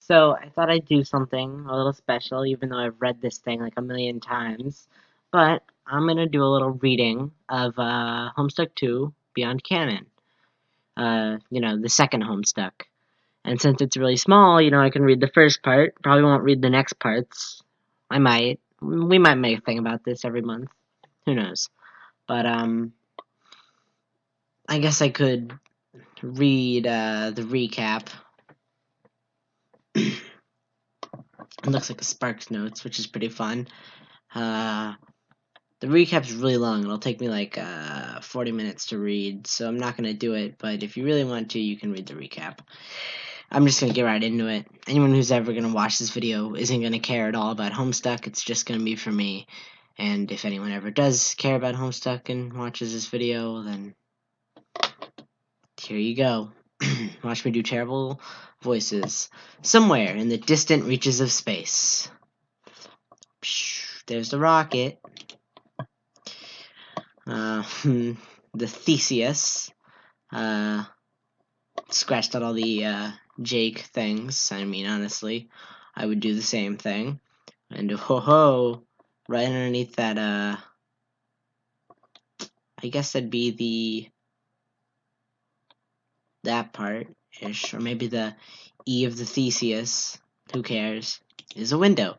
So I thought I'd do something a little special, even though I've read this thing like a million times. But I'm gonna do a little reading of Homestuck 2 Beyond Canon. The second Homestuck. And since it's really small, I can read the first part. Probably won't read the next parts. I might. We might make a thing about this every month. Who knows? But I guess I could read the recap. It looks like a Sparks Notes, which is pretty fun. The recap's really long. It'll take me like 40 minutes to read, so I'm not going to do it, but if you really want to, you can read the recap. I'm just going to get right into it. Anyone who's ever going to watch this video isn't going to care at all about Homestuck. It's just going to be for me. And if anyone ever does care about Homestuck and watches this video, then here you go. Watch me do terrible voices. Somewhere in the distant reaches of space. There's the rocket. The Theseus scratched out all the Jake things. I mean, honestly, I would do the same thing. And right underneath that, I guess that'd be that part-ish, or maybe the E of the Theseus, who cares, is a window.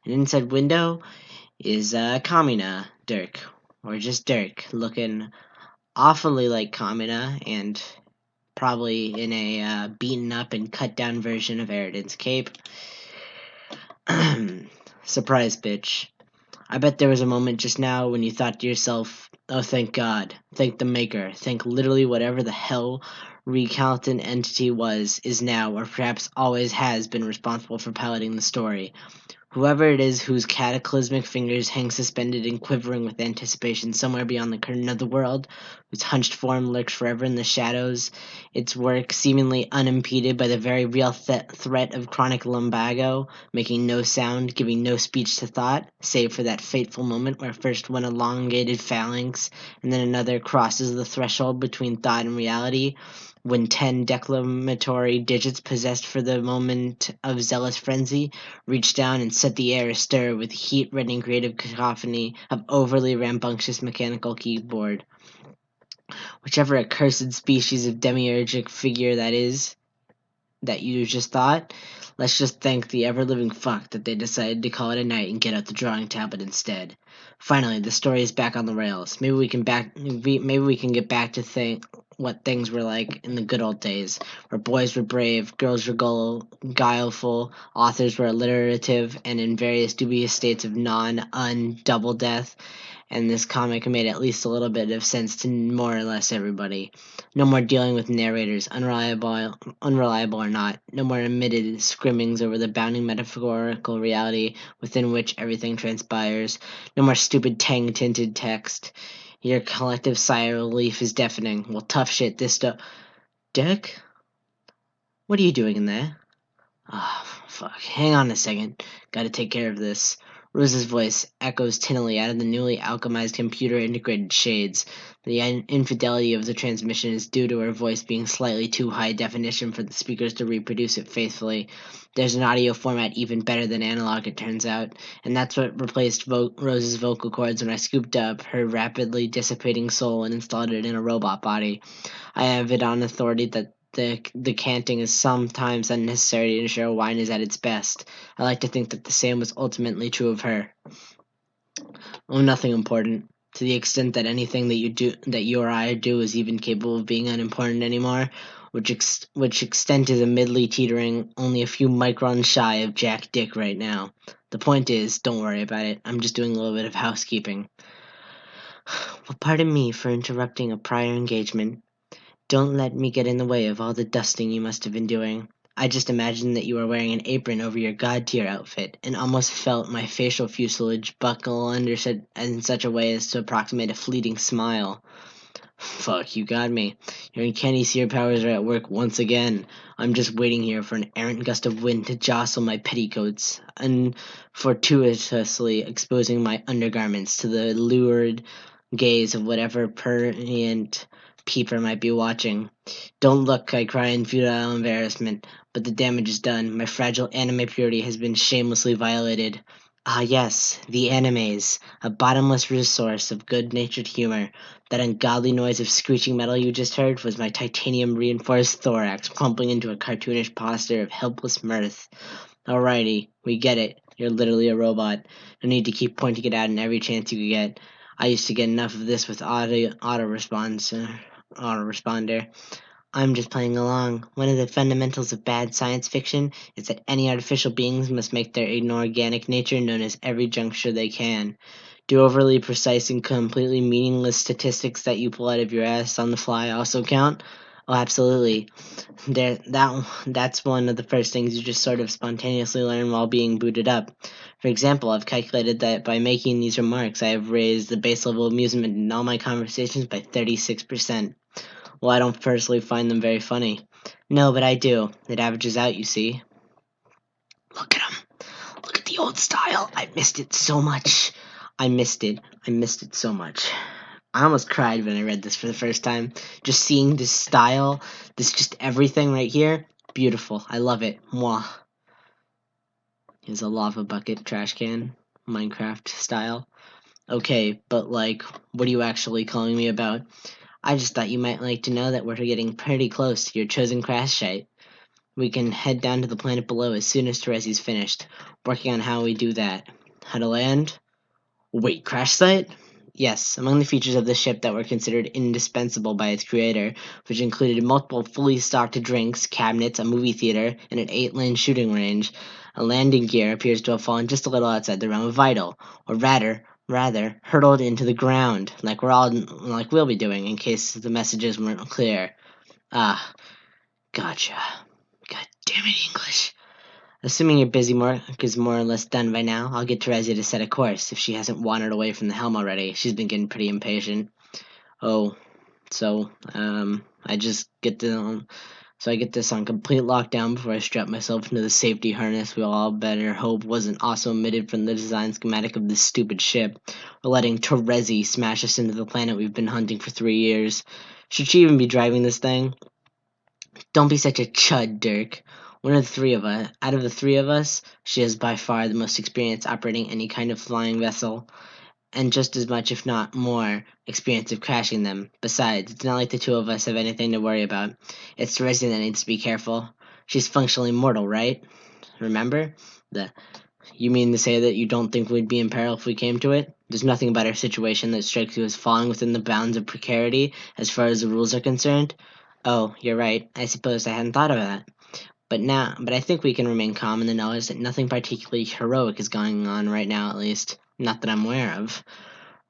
And inside window is Kamina Dirk, or just Dirk, looking awfully like Kamina, and probably in a beaten up and cut down version of Eridan's cape. Surprise, bitch. I bet there was a moment just now when you thought to yourself, oh, thank God, thank the Maker, thank literally whatever the hell recalcitrant entity was, is now, or perhaps always has been responsible for piloting the story. Whoever it is whose cataclysmic fingers hang suspended and quivering with anticipation somewhere beyond the curtain of the world, whose hunched form lurks forever in the shadows, its work seemingly unimpeded by the very real threat of chronic lumbago, making no sound, giving no speech to thought, save for that fateful moment where first one elongated phalanx and then another crosses the threshold between thought and reality, when 10 declamatory digits possessed for the moment of zealous frenzy reached down and set the air astir with heat-rending creative cacophony of overly rambunctious mechanical keyboard. Whichever accursed species of demiurgic figure that is, that you just thought, let's just thank the ever-living fuck that they decided to call it a night and get out the drawing tablet instead. Finally, the story is back on the rails. Maybe we can get back to what things were like in the good old days, where boys were brave, girls were guileful, authors were alliterative, and in various dubious states of double death, and this comic made at least a little bit of sense to more or less everybody. No more dealing with narrators, unreliable or not. No more admitted scrimmings over the bounding metaphorical reality within which everything transpires. No more stupid tang-tinted text. Your collective sigh of relief is deafening. Well, tough shit, this stuff. Dick? What are you doing in there? Oh, fuck. Hang on a second. Gotta take care of this. Rose's voice echoes tinnily out of the newly alchemized computer-integrated shades. The infidelity of the transmission is due to her voice being slightly too high definition for the speakers to reproduce it faithfully. There's an audio format even better than analog, it turns out, and that's what replaced Rose's vocal cords when I scooped up her rapidly dissipating soul and installed it in a robot body. I have it on authority that the canting is sometimes unnecessary to ensure wine is at its best. I like to think that the same was ultimately true of her. Oh, nothing important. To the extent that anything that you or I do is even capable of being unimportant anymore, which extent is admittedly teetering only a few microns shy of Jack Dick right now. The point is, don't worry about it. I'm just doing a little bit of housekeeping. Well, pardon me for interrupting a prior engagement. Don't let me get in the way of all the dusting you must have been doing. I just imagined that you were wearing an apron over your god-tier outfit, and almost felt my facial fuselage buckle under in such a way as to approximate a fleeting smile. Fuck, you got me. Your uncanny seer powers are at work once again. I'm just waiting here for an errant gust of wind to jostle my petticoats, and fortuitously exposing my undergarments to the lurid gaze of whatever prurient Peeper might be watching. Don't look, I cry in futile embarrassment, but the damage is done. My fragile anime purity has been shamelessly violated. Ah, yes, the animes, a bottomless resource of good-natured humor. That ungodly noise of screeching metal you just heard was my titanium-reinforced thorax plumping into a cartoonish posture of helpless mirth. Alrighty, we get it. You're literally a robot. No need to keep pointing it out in every chance you get. I used to get enough of this with autoresponder. I'm just playing along. One of the fundamentals of bad science fiction is that any artificial beings must make their inorganic nature known at every juncture they can. Do overly precise and completely meaningless statistics that you pull out of your ass on the fly also count? Oh, absolutely. That's one of the first things you just sort of spontaneously learn while being booted up. For example, I've calculated that by making these remarks, I have raised the base level of amusement in all my conversations by 36%. Well, I don't personally find them very funny. No, but I do. It averages out, you see. Look at him. Look at the old style. I missed it so much. I missed it so much. I almost cried when I read this for the first time. Just seeing this style, this just everything right here, beautiful. I love it. Mwah. Here's a lava bucket trash can, Minecraft style. Okay, but like, what are you actually calling me about? I just thought you might like to know that we're getting pretty close to your chosen crash site. We can head down to the planet below as soon as Terezi's finished, working on how we do that. How to land? Wait, crash site? Yes, among the features of the ship that were considered indispensable by its creator, which included multiple fully stocked drinks, cabinets, a movie theater, and an 8-lane shooting range, a landing gear appears to have fallen just a little outside the realm of vital, or rather, hurtled into the ground, like we'll be doing in case the messages weren't clear. Ah, gotcha. God damn it, English. Assuming your busy work is more or less done by now, I'll get Terezia to set a course, if she hasn't wandered away from the helm already. She's been getting pretty impatient. Oh, so, I just get to, so I get this on complete lockdown before I strap myself into the safety harness we all better hope wasn't also omitted from the design schematic of this stupid ship. We're letting Terezi smash us into the planet we've been hunting for 3 years. Should she even be driving this thing? Don't be such a chud, Dirk. Out of the three of us, she is by far the most experienced operating any kind of flying vessel, and just as much, if not more, experience of crashing them. Besides, it's not like the two of us have anything to worry about. It's Teresa that needs to be careful. She's functionally mortal, right? Remember? You mean to say that you don't think we'd be in peril if we came to it? There's nothing about our situation that strikes you as falling within the bounds of precarity as far as the rules are concerned? Oh, you're right. I suppose I hadn't thought of that. But I think we can remain calm in the knowledge that nothing particularly heroic is going on right now, at least. Not that I'm aware of.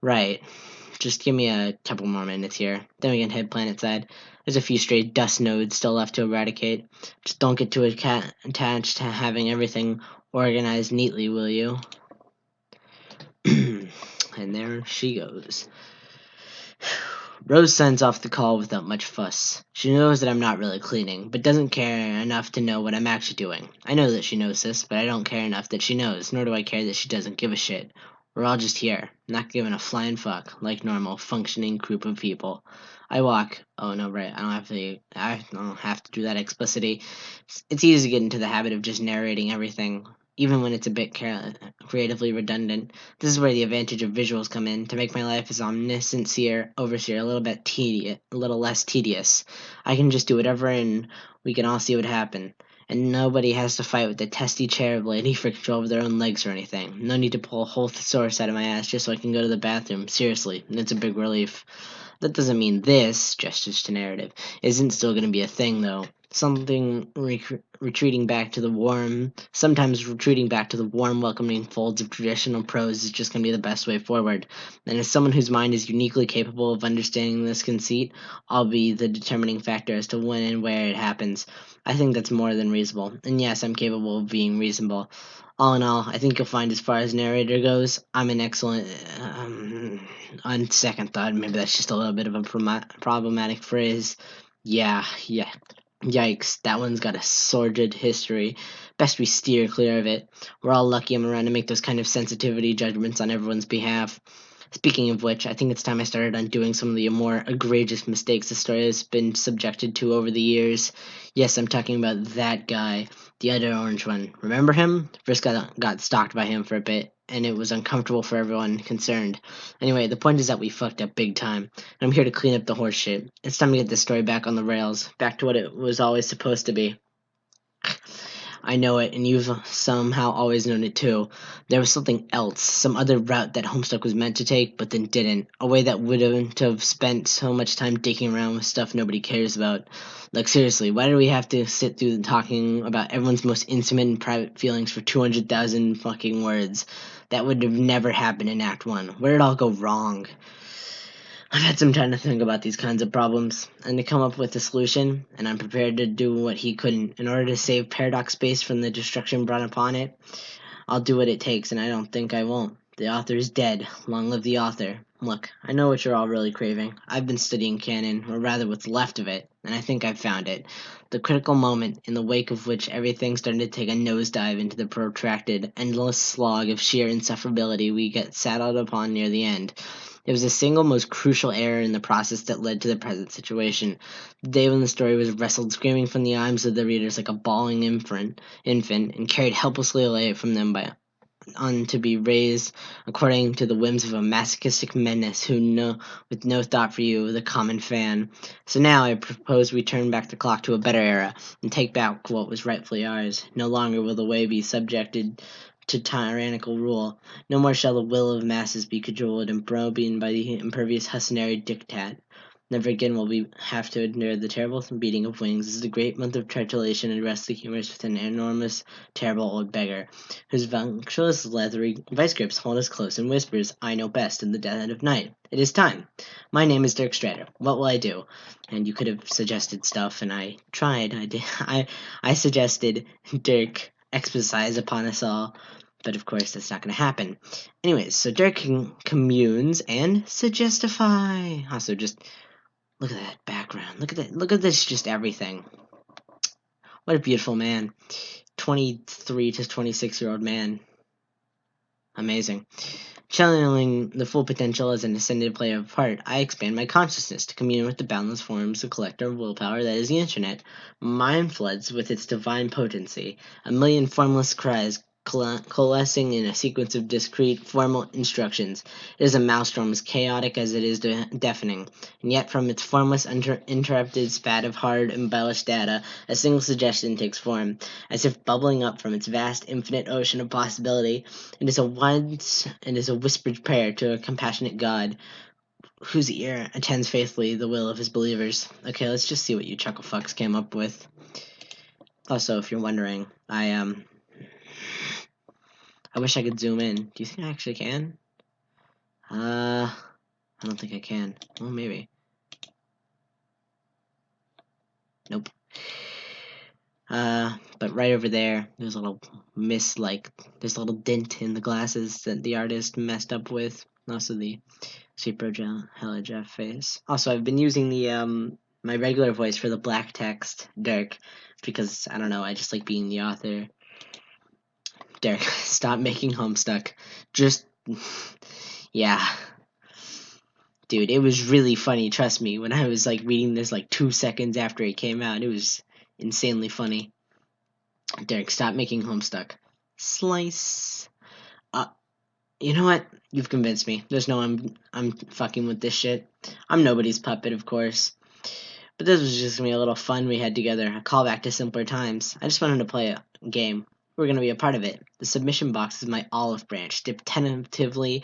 Right. Just give me a couple more minutes here. Then we can head planetside. There's a few stray dust nodes still left to eradicate. Just don't get too attached to having everything organized neatly, will you? And there she goes. Rose signs off the call without much fuss. She knows that I'm not really cleaning, but doesn't care enough to know what I'm actually doing. I know that she knows this, but I don't care enough that she knows, nor do I care that she doesn't give a shit. We're all just here, not giving a flying fuck, like normal, functioning group of people. I walk. Oh no, right. I don't have to do that explicitly. It's easy to get into the habit of just narrating everything, even when it's a bit creatively redundant. This is where the advantage of visuals come in, to make my life as omniscient overseer a little less tedious. I can just do whatever and we can all see what happens. And nobody has to fight with the testy cherub lady for control of their own legs or anything. No need to pull a whole thesaurus out of my ass just so I can go to the bathroom. Seriously, it's a big relief. That doesn't mean this, gestures to narrative, isn't still going to be a thing, though. Sometimes retreating back to the warm, welcoming folds of traditional prose is just going to be the best way forward. And as someone whose mind is uniquely capable of understanding this conceit, I'll be the determining factor as to when and where it happens. I think that's more than reasonable. And yes, I'm capable of being reasonable. All in all, I think you'll find as far as narrator goes, I'm an excellent... on second thought, maybe that's just a little bit of a problematic phrase. Yeah. Yikes, that one's got a sordid history. Best we steer clear of it. We're all lucky I'm around to make those kind of sensitivity judgments on everyone's behalf. Speaking of which, I think it's time I started undoing some of the more egregious mistakes the story has been subjected to over the years. Yes, I'm talking about that guy, the other orange one. Remember him? First got stalked by him for a bit, and it was uncomfortable for everyone concerned. Anyway, the point is that we fucked up big time, and I'm here to clean up the horse shit. It's time to get this story back on the rails, back to what it was always supposed to be. I know it, and you've somehow always known it too. There was something else, some other route that Homestuck was meant to take, but then didn't. A way that wouldn't have spent so much time digging around with stuff nobody cares about. Like, seriously, why do we have to sit through the talking about everyone's most intimate and private feelings for 200,000 fucking words? That would have never happened in Act 1. Where did it all go wrong? I've had some time to think about these kinds of problems and to come up with a solution, and I'm prepared to do what he couldn't. In order to save Paradox Space from the destruction brought upon it, I'll do what it takes, and I don't think I won't. The author is dead. Long live the author. Look, I know what you're all really craving. I've been studying canon, or rather what's left of it, and I think I've found it. The critical moment, in the wake of which everything started to take a nosedive into the protracted, endless slog of sheer insufferability we get saddled upon near the end. It was the single most crucial error in the process that led to the present situation. The day when the story was wrestled screaming from the arms of the readers like a bawling infant, and carried helplessly away from them to be raised according to the whims of a masochistic menace with no thought for you, the common fan. So now I propose we turn back the clock to a better era and take back what was rightfully ours. No longer will the way be subjected to tyrannical rule. No more shall the will of masses be cajoled and broken by the impervious Husnary diktat. Never again will we have to endure the terrible beating of wings as the great month of tritulation arrests the humors with an enormous, terrible old beggar, whose vunctuous, leathery vice grips hold us close and whispers, "I know best," in the dead of night. It is time. My name is Dirk Strader. What will I do? And you could have suggested stuff, and I tried. I did. I suggested Dirk exposize upon us all. But of course, that's not going to happen. Anyways, so Dirk communes and suggestify. Also, just look at that background. Look at that. Look at this. Just everything. What a beautiful man. 23 to 26-year-old man. Amazing. Channeling the full potential as an ascended player of part, I expand my consciousness to commune with the boundless forms of collective willpower that is the internet. Mind floods with its divine potency. A million formless cries coalescing in a sequence of discrete, formal instructions. It is a maelstrom as chaotic as it is deafening, and yet from its formless, interrupted spat of hard, embellished data, a single suggestion takes form, as if bubbling up from its vast, infinite ocean of possibility. It is a whispered prayer to a compassionate God, whose ear attends faithfully the will of his believers. Okay, let's just see what you chuckle fucks came up with. Also, if you're wondering, I wish I could zoom in. Do you think I actually can? I don't think I can. Well, maybe. Nope. But right over there, there's a little there's a little dent in the glasses that the artist messed up with. Also the Super Hella Jeff face. Also, I've been using the, my regular voice for the black text, Dirk, because, I don't know, I just like being the author. Dirk, stop making Homestuck. Just, yeah. Dude, it was really funny, trust me. When I was, reading this, 2 seconds after it came out, it was insanely funny. Dirk, stop making Homestuck. Slice. You know what? You've convinced me. There's no I'm fucking with this shit. I'm nobody's puppet, of course. But this was just gonna be a little fun we had together, a callback to simpler times. I just wanted to play a game. We're gonna be a part of it. The submission box is my olive branch, dipped tentatively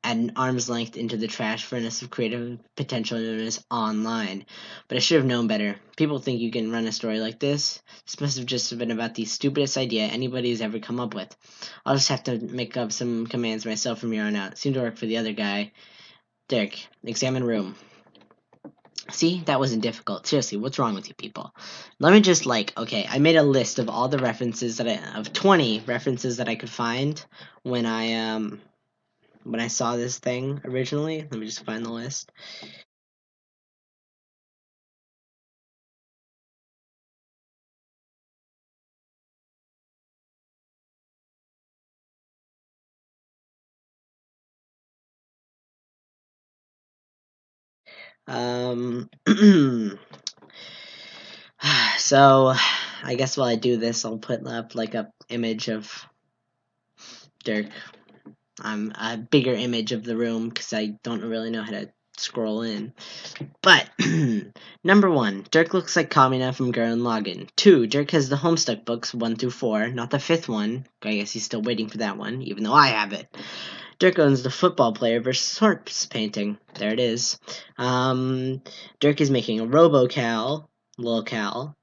at an arm's length into the trash furnace of creative potential known as online. But I should have known better. People think you can run a story like this. This must have just been about the stupidest idea anybody has ever come up with. I'll just have to make up some commands myself from here on out. Seemed to work for the other guy. Dirk, examine room. See, that wasn't difficult. Seriously, what's wrong with you people? Let me just okay, I made a list of all the references of 20 references that I could find when I saw this thing originally. Let me just find the list. So, I guess while I do this, I'll put up like a image of Dirk. A bigger image of the room because I don't really know how to scroll in. But number 1, Dirk looks like Kamina from Gurren Lagann. 2, Dirk has the Homestuck books 1 through 4, not the 5th one. I guess he's still waiting for that one, even though I have it. Dirk owns the football player versus horse painting. There it is. Dirk is making a RoboCal, Lil Cal.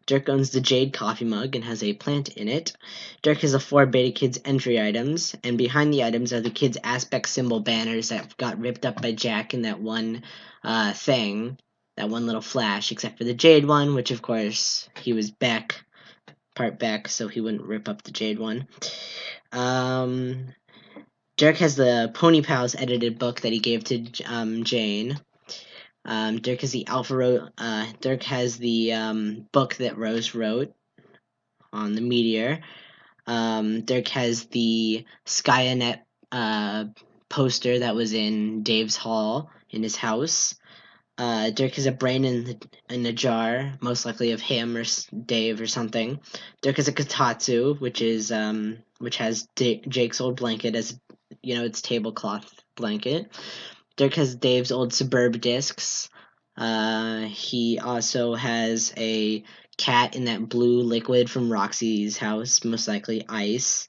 Dirk owns the Jade coffee mug and has a plant in it. Dirk has the 4 Beta Kids entry items, and behind the items are the kids' aspect symbol banners that got ripped up by Jack in that one thing, that one little flash, except for the Jade one, which of course he was part Beck, so he wouldn't rip up the Jade one. Dirk has the Pony Pals edited book that he gave to Jane. Dirk has the Dirk has the book that Rose wrote on the meteor. Dirk has the Skynet poster that was in Dave's hall in his house. Dirk has a brain in a jar, most likely of him or Dave or something. Dirk has a Kotatsu, which has Jake's old blanket as its tablecloth blanket. Dirk has Dave's old Suburb discs. He also has a cat in that blue liquid from Roxy's house, most likely ice.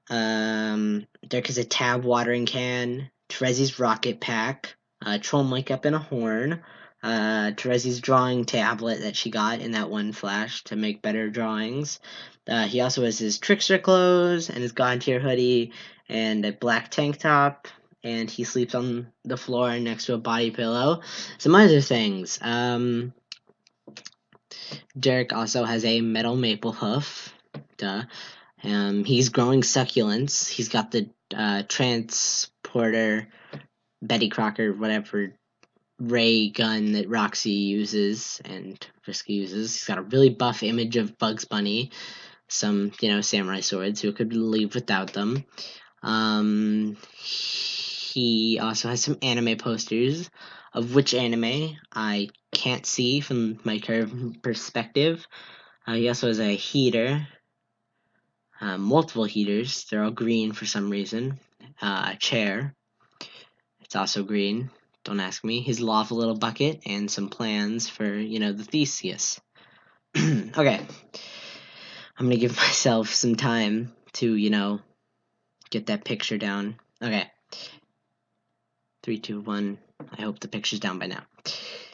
Dirk has a Tab watering can, Terezi's rocket pack, troll makeup and a horn, Terezi's drawing tablet that she got in that one flash to make better drawings. He also has his trickster clothes and his God tier hoodie and a black tank top, and he sleeps on the floor next to a body pillow. Some other things. Dirk also has a metal maple hoof. Duh. He's growing succulents. He's got the transporter, Betty Crocker, whatever, ray gun that Roxy uses and Frisky uses. He's got a really buff image of Bugs Bunny. Some, samurai swords, who could leave without them. He also has some anime posters, of which anime I can't see from my curved perspective. He also has a heater, multiple heaters. They're all green for some reason. A chair. It's also green. Don't ask me. His lava little bucket and some plans for, the Theseus. Okay. I'm going to give myself some time to, get that picture down. Okay. 3, 2, 1. I hope the picture's down by now.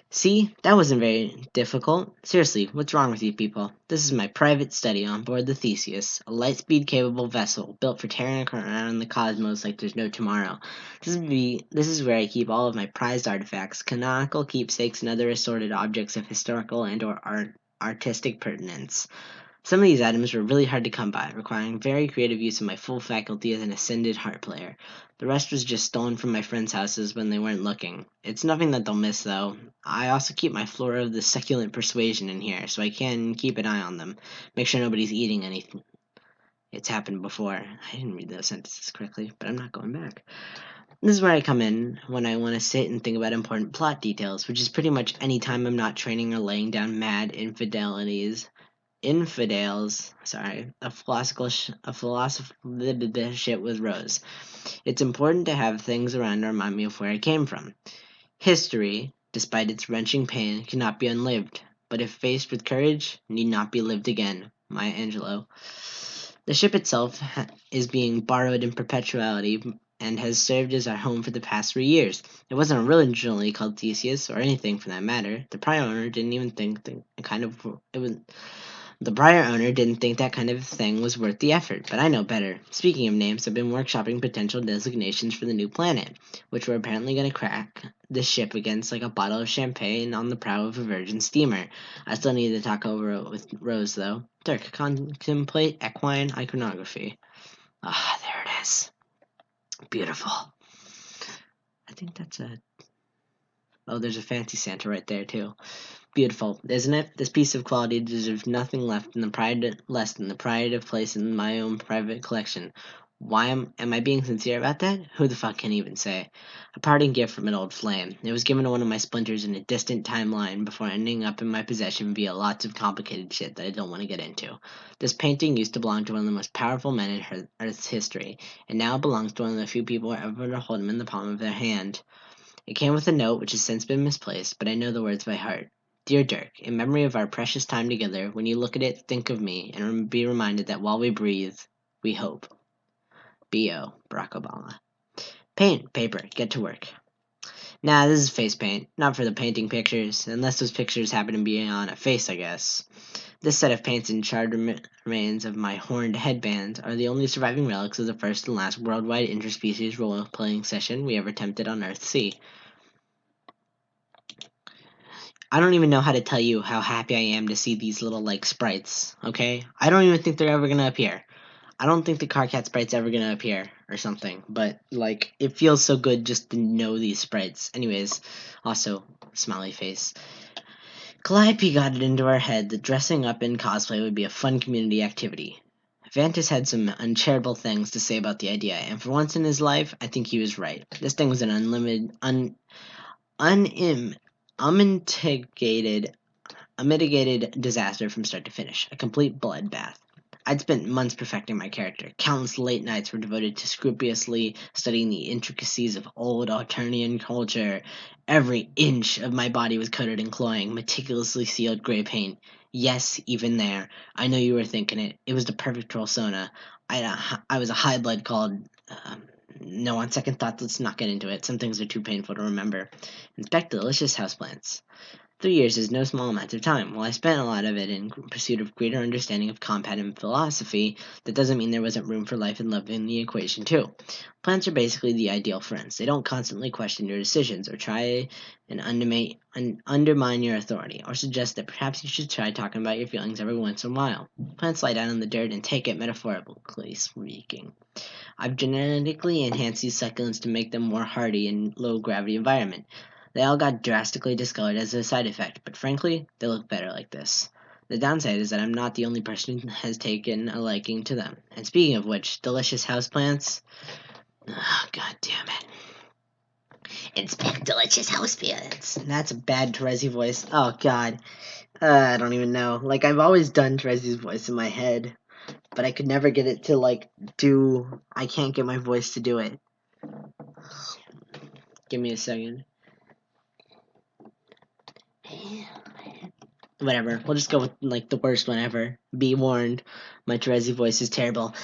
See, that wasn't very difficult. Seriously, what's wrong with you people? This is my private study on board the Theseus, a light-speed capable vessel built for tearing around the cosmos like there's no tomorrow. This is where I keep all of my prized artifacts, canonical keepsakes, and other assorted objects of historical and/or artistic pertinence. Some of these items were really hard to come by, requiring very creative use of my full faculty as an ascended harp player. The rest was just stolen from my friends' houses when they weren't looking. It's nothing that they'll miss, though. I also keep my Flora of the Succulent Persuasion in here, so I can keep an eye on them. Make sure nobody's eating anything. It's happened before. I didn't read those sentences correctly, but I'm not going back. This is where I come in when I want to sit and think about important plot details, which is pretty much any time I'm not training or laying down mad infidels, a philosophical shit with Rose. It's important to have things around to remind me of where I came from. History, despite its wrenching pain, cannot be unlived, but if faced with courage, need not be lived again. Maya Angelou. The ship itself is being borrowed in perpetuity and has served as our home for the past 3 years. It wasn't originally called Theseus, or anything for that matter. The prior owner didn't even think The prior owner didn't think that kind of thing was worth the effort, but I know better. Speaking of names, I've been workshopping potential designations for the new planet, which we're apparently going to crack the ship against like a bottle of champagne on the prow of a virgin steamer. I still need to talk over it with Rose, though. Dirk, contemplate equine iconography. Ah, there it is. Beautiful. I think that's a... Oh, there's a fancy Santa right there, too. Beautiful, isn't it? This piece of quality deserves nothing less than the pride of place in my own private collection. Why am I being sincere about that? Who the fuck can even say? A parting gift from an old flame. It was given to one of my splinters in a distant timeline before ending up in my possession via lots of complicated shit that I don't want to get into. This painting used to belong to one of the most powerful men in Earth's history, and now it belongs to one of the few people ever to hold him in the palm of their hand. It came with a note which has since been misplaced, but I know the words by heart. Dear Dirk, in memory of our precious time together, when you look at it, think of me, and be reminded that while we breathe, we hope. B.O. Barack Obama. Paint, paper, get to work. Nah, this is face paint, not for the painting pictures, unless those pictures happen to be on a face, I guess. This set of paints and charred remains of my horned headband are the only surviving relics of the first and last worldwide interspecies role-playing session we ever attempted on Earth-C. I don't even know how to tell you how happy I am to see these little, sprites, okay? I don't even think they're ever gonna appear. I don't think the Carcat sprite's ever gonna appear or something, but it feels so good just to know these sprites. Anyways, also smiley face. Calliope got it into our head that dressing up in cosplay would be a fun community activity. Vantis had some uncharitable things to say about the idea, and for once in his life, I think he was right. This thing was an unmitigated disaster from start to finish, a complete bloodbath. I'd spent months perfecting my character. Countless late nights were devoted to scrupulously studying the intricacies of old Alternian culture. Every inch of my body was coated in cloying, meticulously sealed gray paint. Yes, even there. I know you were thinking it. It was the perfect persona. I was a high blood called... no, on second thought, let's not get into it. Some things are too painful to remember. Inspect delicious houseplants. 3 years is no small amount of time. While I spent a lot of it in pursuit of greater understanding of compound and philosophy, that doesn't mean there wasn't room for life and love in the equation, too. Plants are basically the ideal friends. They don't constantly question your decisions or try and undermine your authority, or suggest that perhaps you should try talking about your feelings every once in a while. Plants lie down in the dirt and take it, metaphorically speaking. I've genetically enhanced these succulents to make them more hardy in low-gravity environment. They all got drastically discolored as a side effect, but frankly, they look better like this. The downside is that I'm not the only person who has taken a liking to them. And speaking of which, delicious houseplants... Oh, God damn it. Inspect delicious houseplants. That's a bad Terezi voice. Oh, God. I don't even know. I've always done Terezi's voice in my head, but I could never get it to, do... I can't get my voice to do it. Give me a second. Whatever. We'll just go with, the worst one ever. Be warned. My Terezi voice is terrible.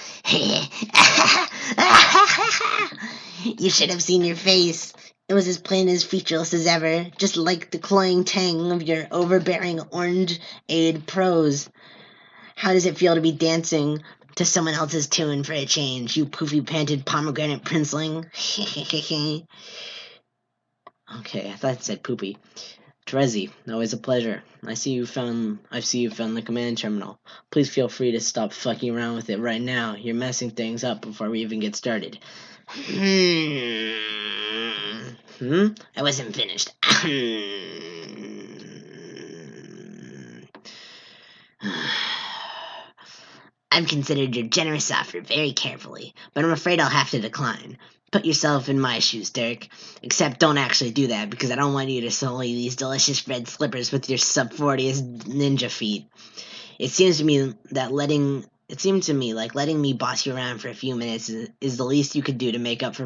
You should have seen your face. It was as plain as featureless as ever, just like the cloying tang of your overbearing orange-eyed prose. How does it feel to be dancing to someone else's tune for a change, you poofy-panted pomegranate princeling? Okay, I thought it said poopy. Terezi, always a pleasure. I see you found the command terminal. Please feel free to stop fucking around with it right now. You're messing things up before we even get started. I wasn't finished. I've considered your generous offer very carefully, but I'm afraid I'll have to decline. Put yourself in my shoes, Dirk. Except don't actually do that, because I don't want you to sully these delicious red slippers with your sub-40th ninja feet. It seems to me like letting me boss you around for a few minutes is the least you could do to make up for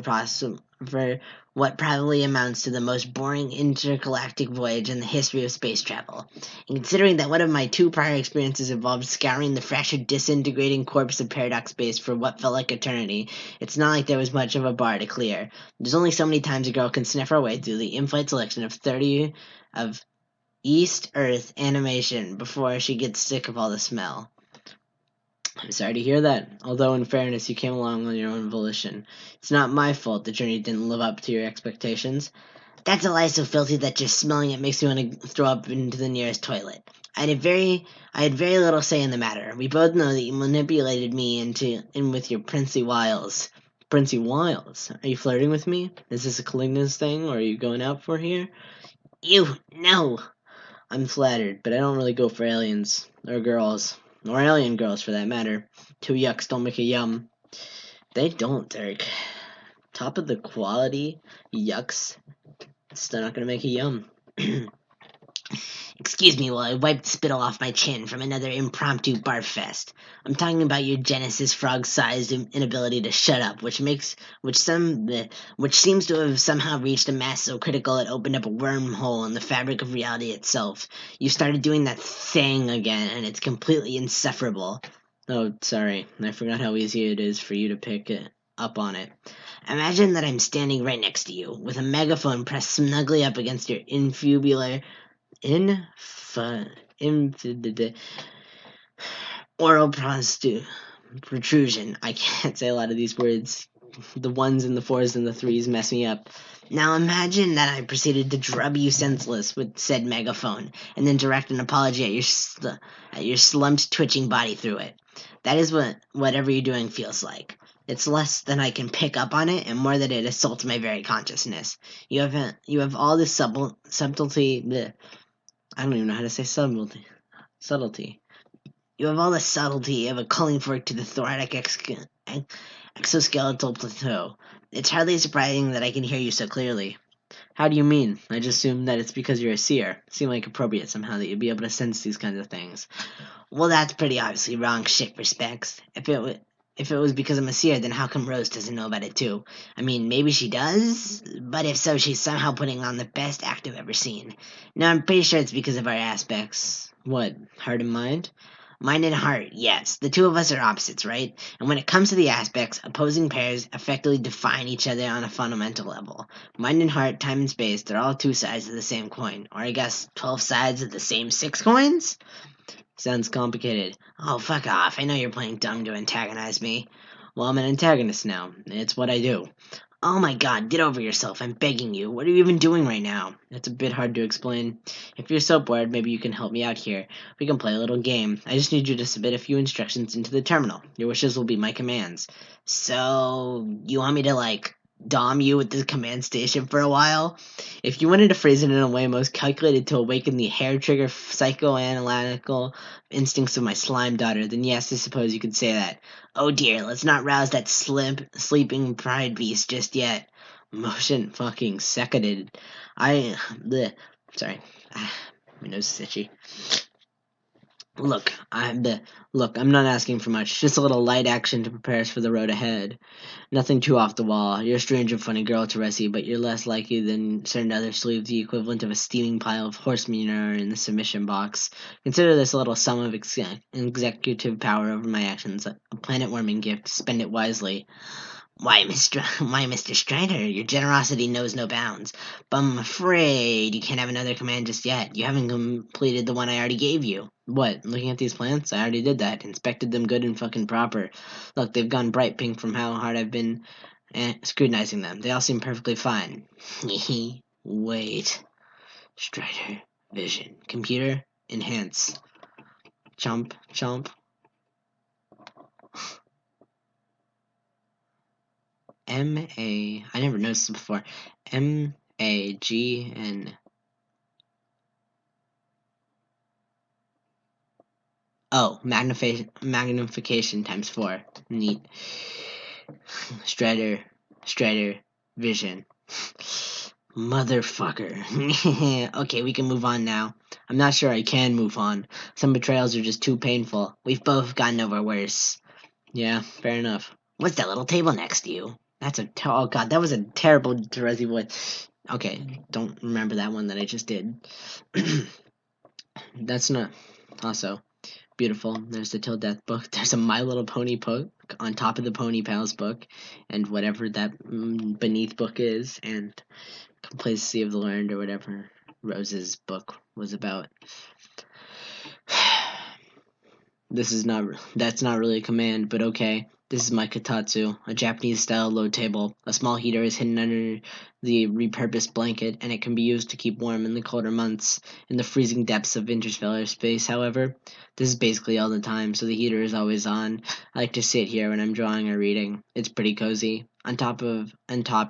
what probably amounts to the most boring intergalactic voyage in the history of space travel. And considering that one of my 2 prior experiences involved scouring the fractured, disintegrating corpse of Paradox Space for what felt like eternity, it's not like there was much of a bar to clear. There's only so many times a girl can sniff her way through the in-flight selection of 30 of East Earth animation before she gets sick of all the smell. I'm sorry to hear that, although in fairness you came along on your own volition. It's not my fault the journey didn't live up to your expectations. That's a lie so filthy that just smelling it makes me want to throw up into the nearest toilet. I had very little say in the matter. We both know that you manipulated me in with your princely wiles. Princely wiles? Are you flirting with me? Is this a Caligna's thing, or are you going out for here? No! I'm flattered, but I don't really go for aliens, or girls. Or alien girls, for that matter. 2 yucks don't make a yum. They don't, Dirk. Top of the quality, yucks. Still not gonna make a yum. Excuse me while I wipe the spittle off my chin from another impromptu barf fest. I'm talking about your Genesis frog-sized inability to shut up, which seems to have somehow reached a mass so critical it opened up a wormhole in the fabric of reality itself. You started doing that thing again, and it's completely insufferable. Oh, sorry. I forgot how easy it is for you to pick it up on it. Imagine that I'm standing right next to you, with a megaphone pressed snugly up against your infubular oral protrusion. I can't say a lot of these words. The ones and the fours and the threes mess me up. Now imagine that I proceeded to drub you senseless with said megaphone, and then direct an apology at your slumped, twitching body through it. That is what whatever you're doing feels like. It's less than I can pick up on it, and more that it assaults my very consciousness. You have all this subtlety. Bleh. I don't even know how to say subtlety. Subtlety. You have all the subtlety of a culling fork to the thoracic exoskeletal plateau. It's hardly surprising that I can hear you so clearly. How do you mean? I just assume that it's because you're a seer. Seemed like appropriate somehow that you'd be able to sense these kinds of things. Well, that's pretty obviously wrong, shit respects. If it was because I'm a seer, then how come Rose doesn't know about it too? I mean, maybe she does, but if so, she's somehow putting on the best act I've ever seen. No, I'm pretty sure it's because of our aspects. What, heart and mind? Mind and heart, yes. The two of us are opposites, right? And when it comes to the aspects, opposing pairs effectively define each other on a fundamental level. Mind and heart, time and space, they're all two sides of the same coin. Or I guess 12 sides of the same 6 coins? Sounds complicated. Oh, fuck off. I know you're playing dumb to antagonize me. Well, I'm an antagonist now. It's what I do. Oh my god, get over yourself. I'm begging you. What are you even doing right now? It's a bit hard to explain. If you're so bored, maybe you can help me out here. We can play a little game. I just need you to submit a few instructions into the terminal. Your wishes will be my commands. So, you want me to, dom you at the command station for a while? If you wanted to phrase it in a way most calculated to awaken the hair-trigger psychoanalytical instincts of my slime daughter, then yes, I suppose you could say that. Oh dear, let's not rouse that sleeping pride beast just yet. Motion fucking seconded. Sorry. My nose is itchy. Look, I'm not asking for much. Just a little light action to prepare us for the road ahead. Nothing too off the wall. You're a strange and funny girl, Teresi, but you're less likely than certain others to leave the equivalent of a steaming pile of horse manure in the submission box. Consider this a little sum of executive power over my actions, a planet-warming gift. Spend it wisely. Why, Mr. Strider, your generosity knows no bounds. But I'm afraid you can't have another command just yet. You haven't completed the one I already gave you. What, looking at these plants? I already did that. Inspected them good and fucking proper. Look, they've gone bright pink from how hard I've been scrutinizing them. They all seem perfectly fine. Wait. Strider. Vision. Computer. Enhance. Chomp. Chomp. I never noticed this before. MAGN. Oh, magnification times 4. Neat. Strider, vision. Motherfucker. Okay, we can move on now. I'm not sure I can move on. Some betrayals are just too painful. We've both gotten over worse. Yeah, fair enough. What's that little table next to you? Oh god, that was a terrible Teresi voice. Okay, don't remember that one that I just did. That's not... Also, beautiful. There's the Till Death book. There's a My Little Pony book on top of the Pony Pals book, and whatever that beneath book is, and Complacency of the Learned, or whatever Rose's book was about. That's not really a command, but okay. This is my Katatsu, a Japanese-style low table. A small heater is hidden under the repurposed blanket, and it can be used to keep warm in the colder months. In the freezing depths of interstellar space, however, this is basically all the time, so the heater is always on. I like to sit here when I'm drawing or reading. It's pretty cozy. On top